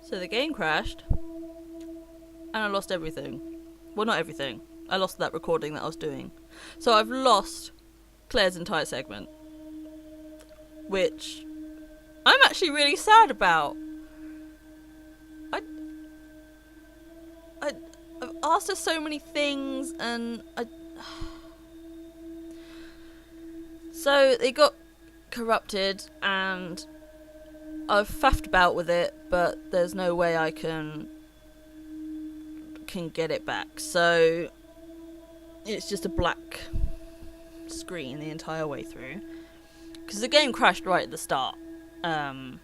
So the game crashed, and I lost everything. Well, not everything. I lost that recording that I was doing. So I've lost Claire's entire segment, which I'm actually really sad about. I've asked her so many things, and so they got corrupted, and I've faffed about with it, but there's no way I can get it back. So it's just a black screen the entire way through, because the game crashed right at the start, and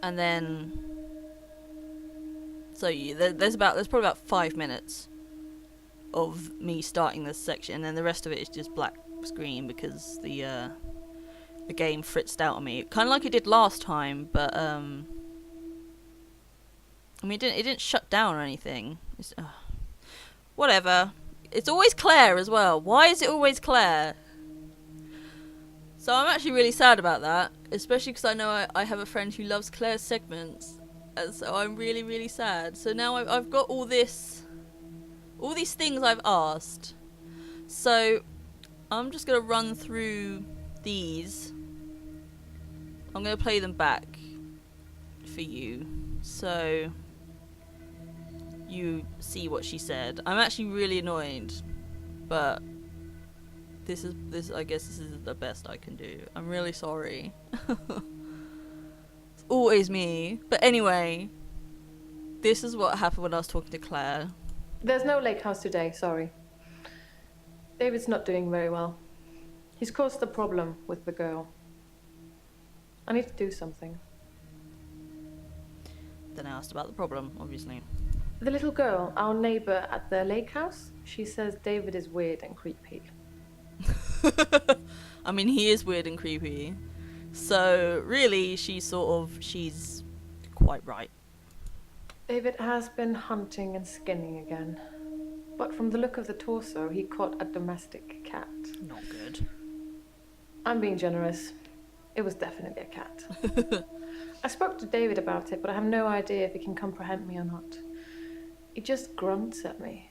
then so there's probably about 5 minutes of me starting this section, and then the rest of it is just black screen because the game fritzed out on me, kind of like it did last time, but I mean, it didn't shut down or anything. Whatever. It's always Claire as well. Why is it always Claire? So I'm actually really sad about that, especially because I know I have a friend who loves Claire's segments, and so I'm really, really sad. So now I've got all these things I've asked. So I'm just going to run through these. I'm going to play them back for you, so you see what she said. I'm actually really annoyed, but I guess this is the best I can do. I'm really sorry. It's always me. But anyway, this is what happened when I was talking to Claire. There's no lake house today, sorry. David's not doing very well. He's caused a problem with the girl. I need to do something. Then I asked about the problem, obviously. The little girl, our neighbor at the lake house, she says David is weird and creepy. I mean, he is weird and creepy. So, really, she's quite right. David has been hunting and skinning again. But from the look of the torso, he caught a domestic cat. Not good. I'm being generous. It was definitely a cat. I spoke to David about it, but I have no idea if he can comprehend me or not. He just grunts at me.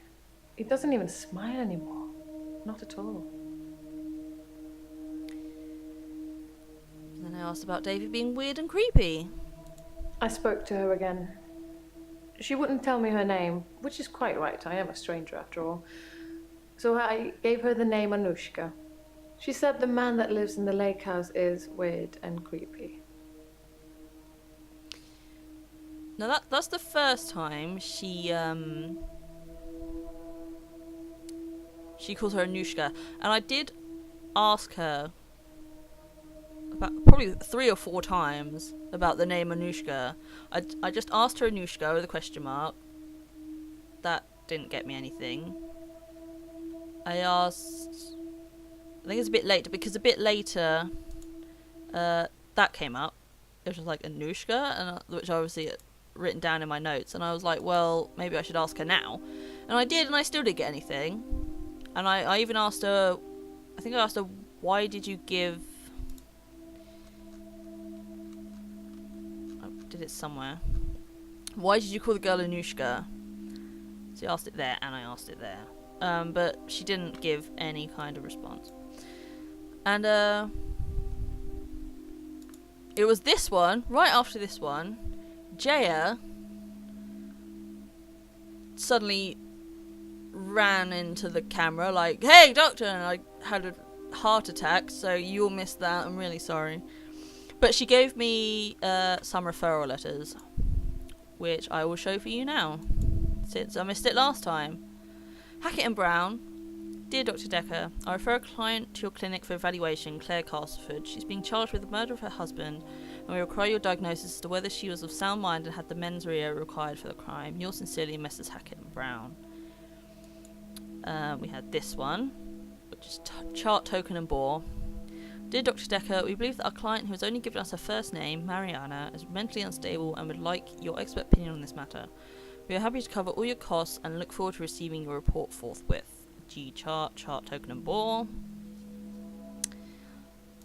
He doesn't even smile anymore. Not at all. Then I asked about David being weird and creepy. I spoke to her again. She wouldn't tell me her name, which is quite right. I am a stranger after all. So I gave her the name Anushka. She said the man that lives in the lake house is weird and creepy. Now that's the first time she calls her Anushka, and I did ask her about probably 3 or 4 times about the name Anushka. I just asked her Anushka with a question mark. That didn't get me anything. I asked, I think it's a bit later, because a bit later that came up. It was like Anushka, and which I obviously had written down in my notes, and I was like, well, maybe I should ask her now. And I did, and I still didn't get anything. And I even asked her, I think I asked her, why did you give... I did it somewhere. Why did you call the girl Anushka? So I asked it there, and I asked it there. But she didn't give any kind of response. And it was this one, right after this one, Jaya suddenly ran into the camera like, hey doctor, and I had a heart attack, so you'll miss that, I'm really sorry. But she gave me some referral letters, which I will show for you now, since I missed it last time. Hackett and Brown. Dear Dr. Dekker, I refer a client to your clinic for evaluation, Claire Castleford. She's being charged with the murder of her husband, and we require your diagnosis as to whether she was of sound mind and had the mens rea required for the crime. Yours sincerely, Messrs. Hackett and Brown. We had this one, which is chart, token and bore. Dear Dr. Dekker, we believe that our client, who has only given us her first name, Mariana, is mentally unstable and would like your expert opinion on this matter. We are happy to cover all your costs and look forward to receiving your report forthwith. G chart, token and bore.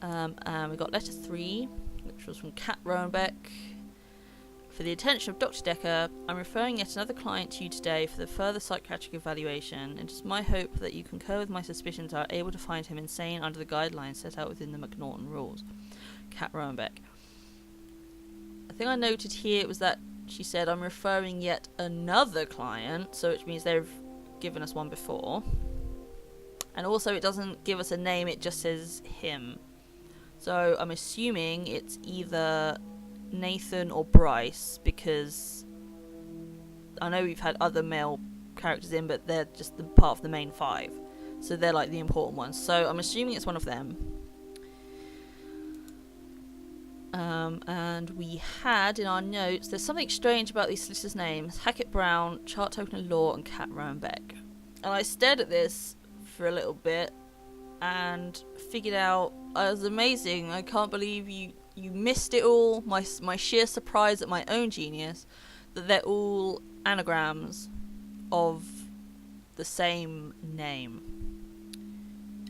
And we got letter 3, which was from Kat Rowenbeck. For the attention of Dr. Dekker, I'm referring yet another client to you today for the further psychiatric evaluation. It is my hope that you concur with my suspicions and are able to find him insane under the guidelines set out within the McNaughton rules. Kat Roenbeck. I think I noted here was that she said I'm referring yet another client, so which means they've given us one before. And also it doesn't give us a name, it just says him. So I'm assuming it's either Nathan or Bryce, because I know we've had other male characters in, but they're just the part of the main 5. So they're like the important ones. So I'm assuming it's one of them. And we had in our notes, there's something strange about these solicitors' names: Hackett Brown, Chart Token of Law, and Kat Roenbeck. And I stared at this for a little bit and figured out, it was amazing. I can't believe you missed it all. My sheer surprise at my own genius, that they're all anagrams of the same name.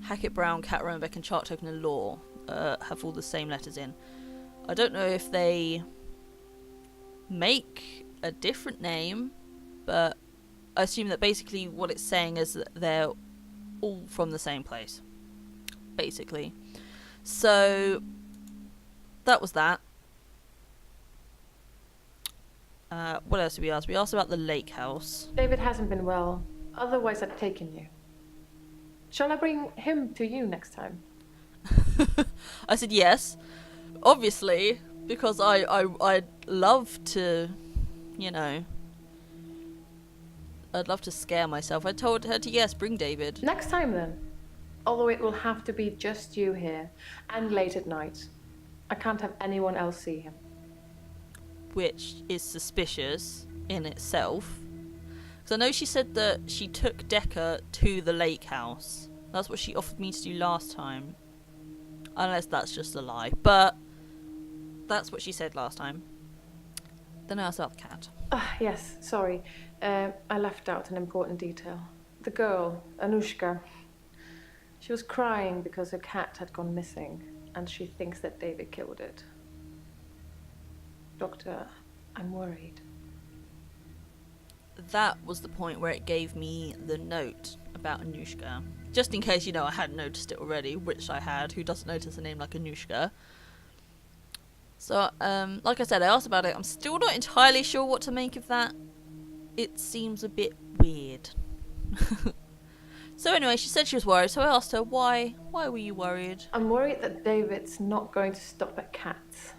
Hackett Brown, Kat Roenbeck, and Chart Token of Law have all the same letters in. I don't know if they make a different name, but I assume that basically what it's saying is that they're all from the same place, basically. So that was that. What else did we ask? We asked about the lake house. David hasn't been well. Otherwise, I'd taken you. Shall I bring him to you next time? I said yes, obviously, because I'd love to, I'd love to scare myself. I told her to, yes, bring David. Next time, then. Although it will have to be just you here, and late at night. I can't have anyone else see him. Which is suspicious in itself. Because I know she said that she took Dekker to the lake house. That's what she offered me to do last time. Unless that's just a lie. But that's what she said last time. Then I asked about the cat. Yes, sorry. I left out an important detail. The girl, Anushka. She was crying because her cat had gone missing, and she thinks that David killed it. Doctor, I'm worried. That was the point where it gave me the note about Anushka. Just in case, I hadn't noticed it already, which I had. Who doesn't notice a name like Anushka? So, like I said, I asked about it. I'm still not entirely sure what to make of that. It seems a bit weird. So anyway, she said she was worried, so I asked her, why? Why were you worried? I'm worried that David's not going to stop at cats.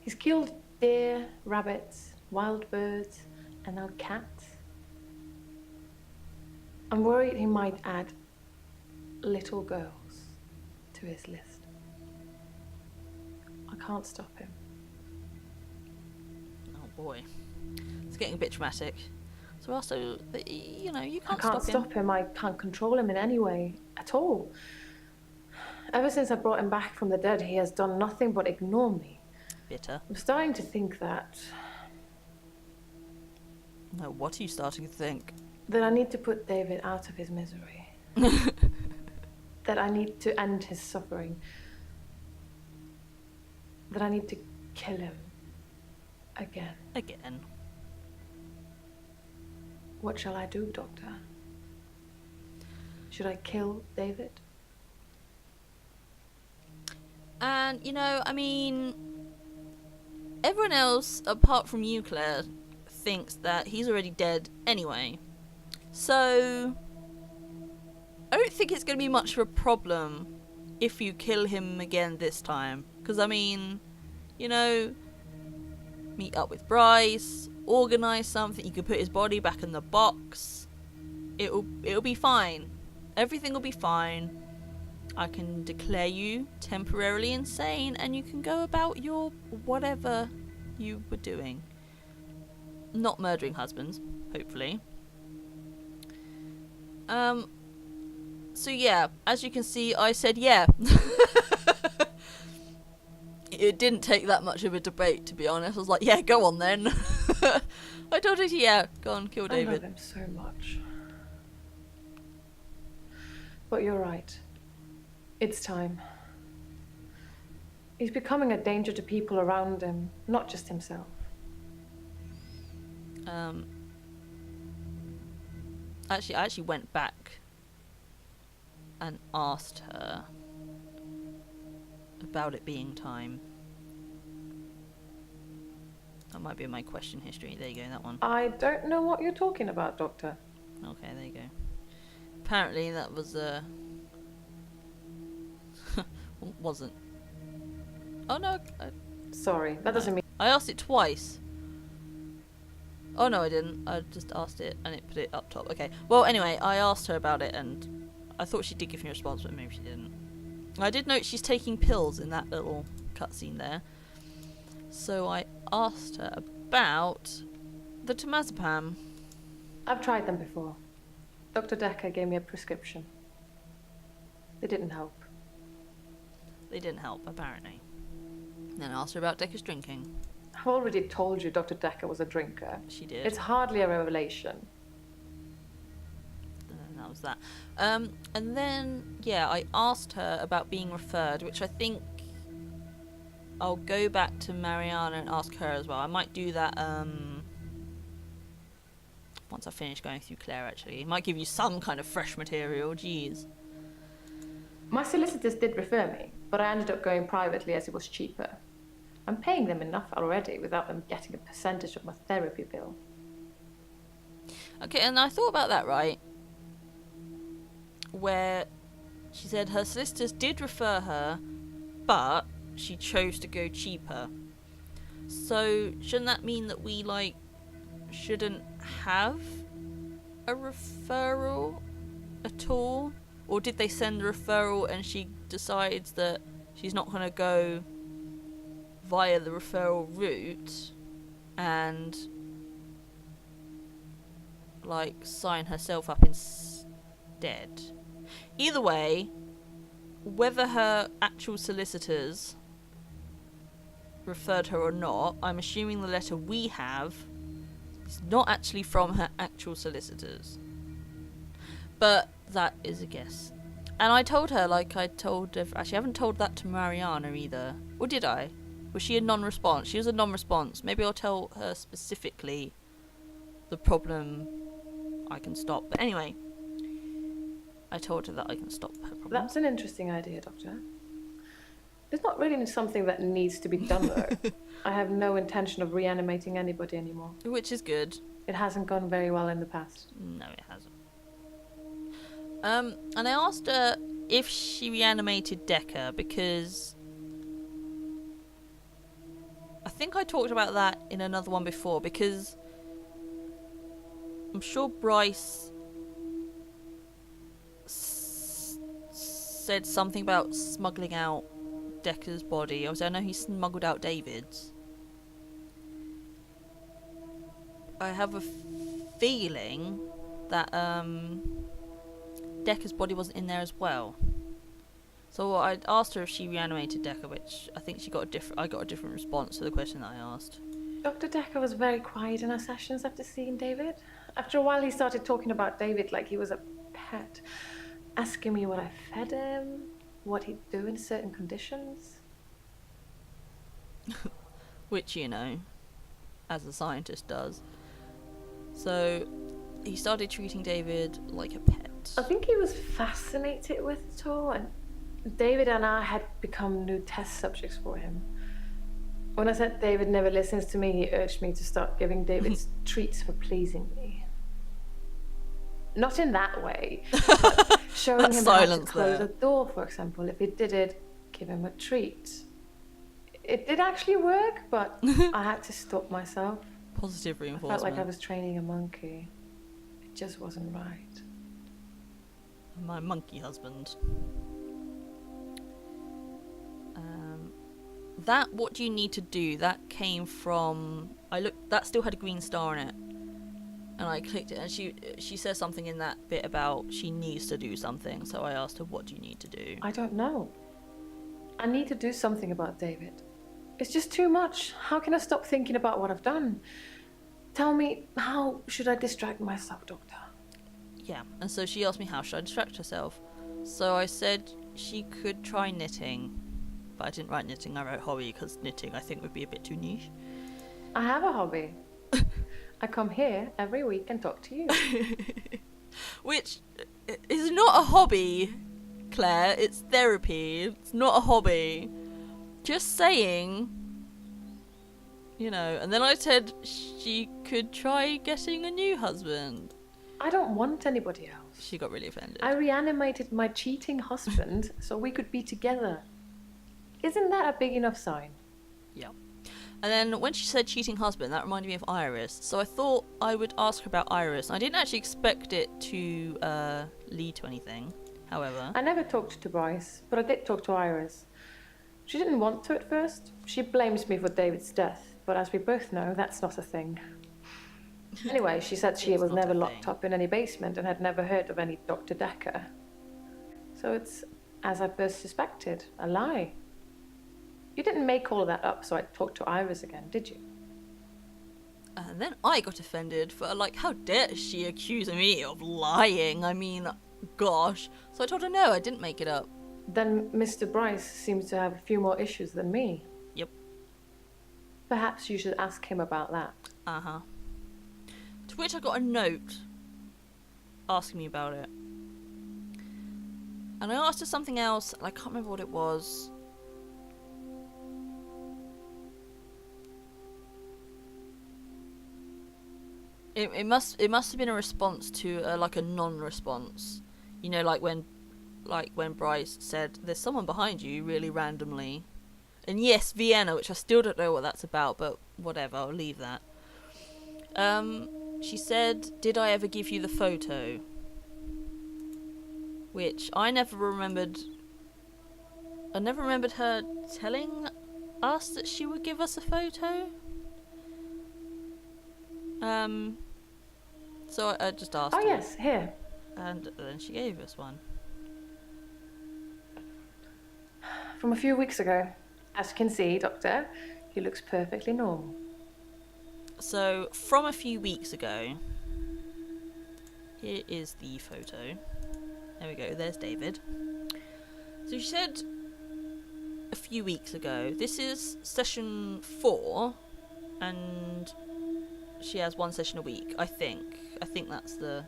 He's killed deer, rabbits, wild birds, and now cats. I'm worried he might add little girls to his list. I can't stop him. Oh boy. It's getting a bit dramatic. So also, you I can't stop him. I can't control him in any way at all. Ever since I brought him back from the dead, he has done nothing but ignore me. Bitter. I'm starting to think that... No, what are you starting to think? That I need to put David out of his misery. That I need to end his suffering. That I need to kill him. Again. Again. What shall I do, Doctor? Should I kill David? And, everyone else, apart from you, Claire, thinks that he's already dead anyway. So, I don't think it's going to be much of a problem if you kill him again this time. Because, meet up with Bryce, organise something, you can put his body back in the box. It'll be fine. Everything will be fine. I can declare you temporarily insane and you can go about your whatever you were doing. Not murdering husbands, hopefully. So yeah, as you can see, I said yeah. It didn't take that much of a debate, to be honest. I was like, yeah, go on then. I told her, yeah, go on, kill David. I love him so much. But you're right. It's time. He's becoming a danger to people around him, not just himself. Um, I actually went back and asked her about it being time. That might be in my question history. There you go, that one. I don't know what you're talking about, Doctor. Okay, there you go. Apparently that was wasn't. Oh no. Sorry, that doesn't mean... I asked it twice. Oh no, I didn't. I just asked it and it put it up top. Okay. Well, anyway, I asked her about it and I thought she did give me a response, but maybe she didn't. I did note she's taking pills in that little cutscene there. So I asked her about the temazepam. I've tried them before. Dr. Dekker gave me a prescription. They didn't help. They didn't help, apparently. Then I asked her about Dekker's drinking. I've already told you Dr. Dekker was a drinker. She did. It's hardly a revelation. And that was that. And then, yeah, I asked her about being referred, which I think I'll go back to Mariana and ask her as well. I might do that once I finish going through Claire, actually. It might give you some kind of fresh material. Jeez. My solicitors did refer me, but I ended up going privately as it was cheaper. I'm paying them enough already without them getting a percentage of my therapy bill. Okay, and I thought about that, right? Where she said her solicitors did refer her, but she chose to go cheaper. So, shouldn't that mean that we, shouldn't have a referral at all? Or did they send the referral and she decides that she's not going to go via the referral route and sign herself up instead? Either way, whether her actual solicitors referred her or not, I'm assuming the letter we have is not actually from her actual solicitors. But that is a guess. And I told her, actually I haven't told that to Mariana either. Or did I? Was she a non-response? She was a non-response. Maybe I'll tell her specifically the problem I can stop. But anyway, I told her that I can stop her problem. That's an interesting idea, Doctor. It's not really something that needs to be done, though. I have no intention of reanimating anybody anymore. Which is good. It hasn't gone very well in the past. No, it hasn't. And I asked her if she reanimated Dekker because I think I talked about that in another one before, because I'm sure Bryce said something about smuggling out Dekker's body. Obviously, I know he smuggled out David's. I have a feeling that Dekker's body wasn't in there as well. So I asked her if she reanimated Dekker, which I think I got a different response to the question that I asked. Dr. Dekker was very quiet in our sessions after seeing David. After a while, he started talking about David like he was a pet, asking me what I fed him, what he'd do in certain conditions. Which, as a scientist does. So he started treating David like a pet. I think he was fascinated with it all, and David and I had become new test subjects for him. When I said David never listens to me, he urged me to start giving David treats for pleasing me. Not in that way, but showing him how to close a door, for example. If he did it, give him a treat. It did actually work, but I had to stop myself. Positive reinforcement. I felt like I was training a monkey. It just wasn't right. My monkey husband. That what do you need to do? That came from that still had a green star on it. And I clicked it and she says something in that bit about she needs to do something. So I asked her, what do you need to do? I don't know. I need to do something about David. It's just too much. How can I stop thinking about what I've done? Tell me, how should I distract myself, Doctor? Yeah, and so she asked me how should I distract herself. So I said she could try knitting. But I didn't write knitting, I wrote hobby, because knitting I think would be a bit too niche. I have a hobby. I come here every week and talk to you. Which is not a hobby, Claire. It's therapy. It's not a hobby. Just saying. You know, and then I said she could try getting a new husband. I don't want anybody else. She got really offended. I reanimated my cheating husband so we could be together. Isn't that a big enough sign? Yeah. And then when she said cheating husband, that reminded me of Iris. So I thought I would ask her about Iris. I didn't actually expect it to lead to anything, however. I never talked to Bryce, but I did talk to Iris. She didn't want to at first. She blames me for David's death, but as we both know, that's not a thing. Anyway, she said she was never locked up in any basement and had never heard of any Dr. Dekker. So it's, as I first suspected, a lie. You didn't make all of that up so I'd talk to Iris again, did you? And then I got offended for, like, how dare she accuse me of lying? I mean, gosh. So I told her no, I didn't make it up. Then Mr. Bryce seems to have a few more issues than me. Yep. Perhaps you should ask him about that. Uh-huh. To which I got a note asking me about it. And I asked her something else, and I can't remember what it was. It must have been a response to like a non-response. You know, like when Bryce said, "There's someone behind you," really randomly. And yes, Vienna, which I still don't know what that's about, but whatever, I'll leave that. She said, "Did I ever give you the photo?" Which I never remembered. I never remembered her telling us that she would give us a photo. So I just asked her. Oh yes, here. And then she gave us one. From a few weeks ago. As you can see, Doctor, he looks perfectly normal. So, from a few weeks ago, here is the photo. There we go, there's David. So she said a few weeks ago, this is session 4, and she has one session a week, I think. I think that's the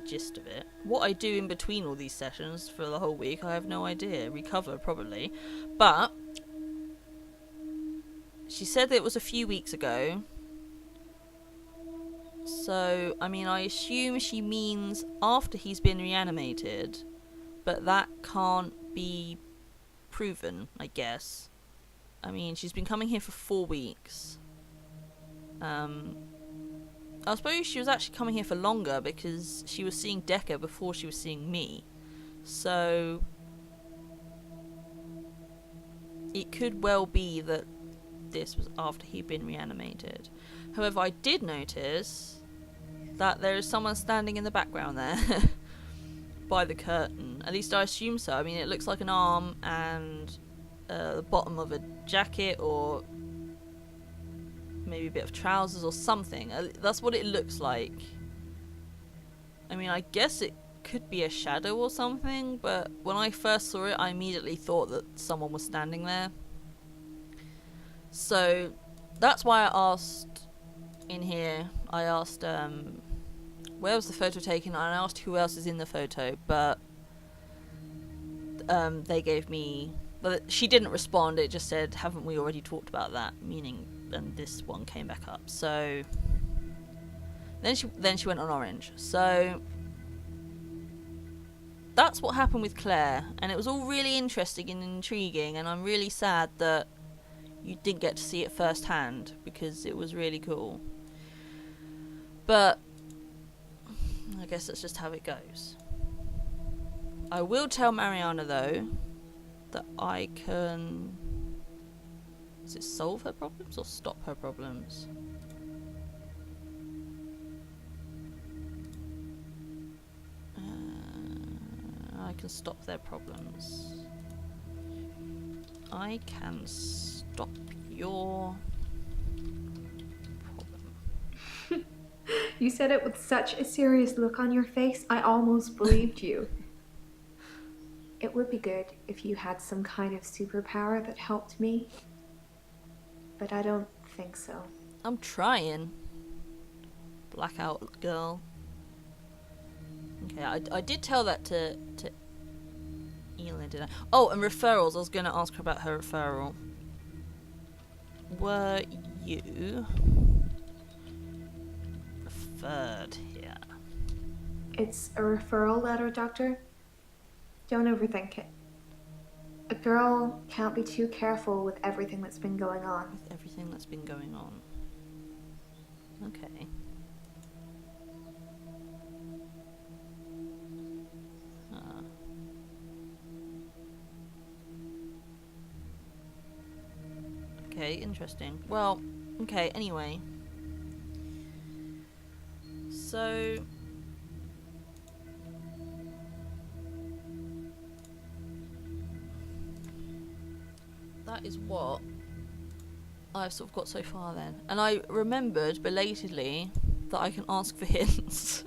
gist of it. What I do in between all these sessions for the whole week, I have no idea. Recover, probably. But she said that it was a few weeks ago. So, I mean, I assume she means after he's been reanimated. But that can't be proven, I guess. I mean, she's been coming here for 4 weeks. I suppose she was actually coming here for longer because she was seeing Dekker before she was seeing me. So it could well be that this was after he'd been reanimated. However, I did notice that there is someone standing in the background there by the curtain. At least I assume so. I mean, it looks like an arm and the bottom of a jacket, or maybe a bit of trousers or something. That's what it looks like. I mean, I guess it could be a shadow or something, but when I first saw it, I immediately thought that someone was standing there. So that's why I asked in here, I asked where was the photo taken, and I asked who else is in the photo, but they gave me, but she didn't respond. It just said, haven't we already talked about that, meaning, and this one came back up. So then she went on orange. So that's what happened with Claire, and it was all really interesting and intriguing, and I'm really sad that you didn't get to see it firsthand because it was really cool. But I guess that's just how it goes. I will tell Mariana though that I can, is it solve her problems or stop her problems? I can stop their problems. I can stop your problem. You said it with such a serious look on your face, I almost believed you. It would be good if you had some kind of superpower that helped me, but I don't think so. I'm trying. Blackout girl. Okay, I did tell that to Elin, did I? Oh, and referrals. I was going to ask her about her referral. Were you referred here? It's a referral letter, Doctor. Don't overthink it. A girl can't be too careful with everything that's been going on. With everything that's been going on. Okay. Okay, interesting. Well, okay, anyway. So... that is what I've sort of got so far then. And I remembered, belatedly, that I can ask for hints.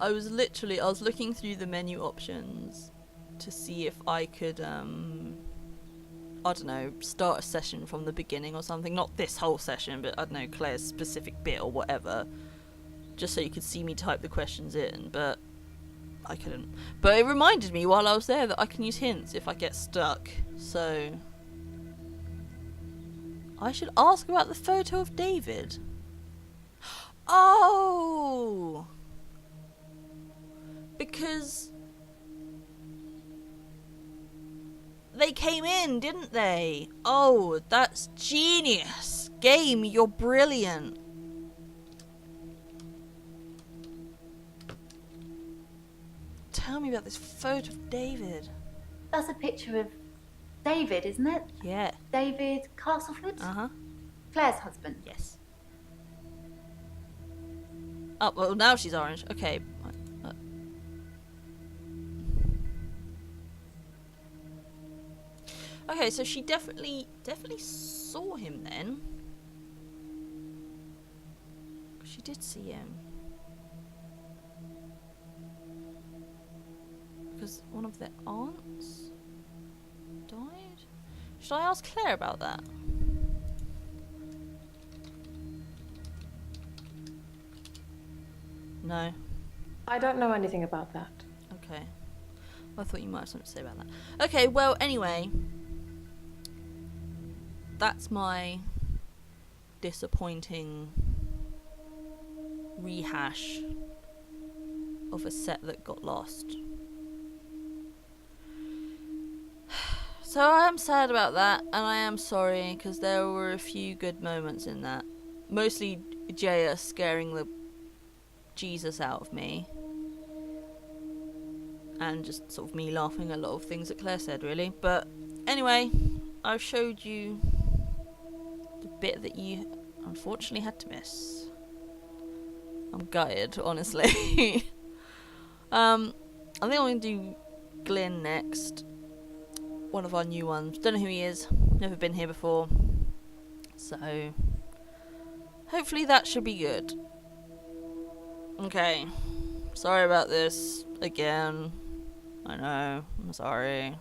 I was looking through the menu options to see if I could, I don't know, start a session from the beginning or something. Not this whole session, but I don't know, Claire's specific bit or whatever. Just so you could see me type the questions in, but I couldn't. But it reminded me while I was there that I can use hints if I get stuck. So I should ask about the photo of David. Oh! Because they came in, didn't they? Oh, that's genius. Game, you're brilliant. Tell me about this photo of David. That's a picture of David, isn't it? Yeah. David Castleford? Uh-huh. Claire's husband. Yes. Oh, well, now she's orange. Okay. Okay, so she definitely saw him then. She did see him. Because one of their aunts died? Should I ask Claire about that? No. I don't know anything about that. Okay. I thought you might have something to say about that. Okay, well, anyway. That's my disappointing rehash of a set that got lost. So I am sad about that, and I am sorry, because there were a few good moments in that. Mostly Jaya scaring the Jesus out of me. And just sort of me laughing at a lot of things that Claire said, really. But anyway, I've showed you the bit that you unfortunately had to miss. I'm gutted, honestly. I think I'm going to do Glyn next. One of our new ones. Don't know who he is. Never been here before. So hopefully that should be good. Okay. Sorry about this again. I know. I'm sorry.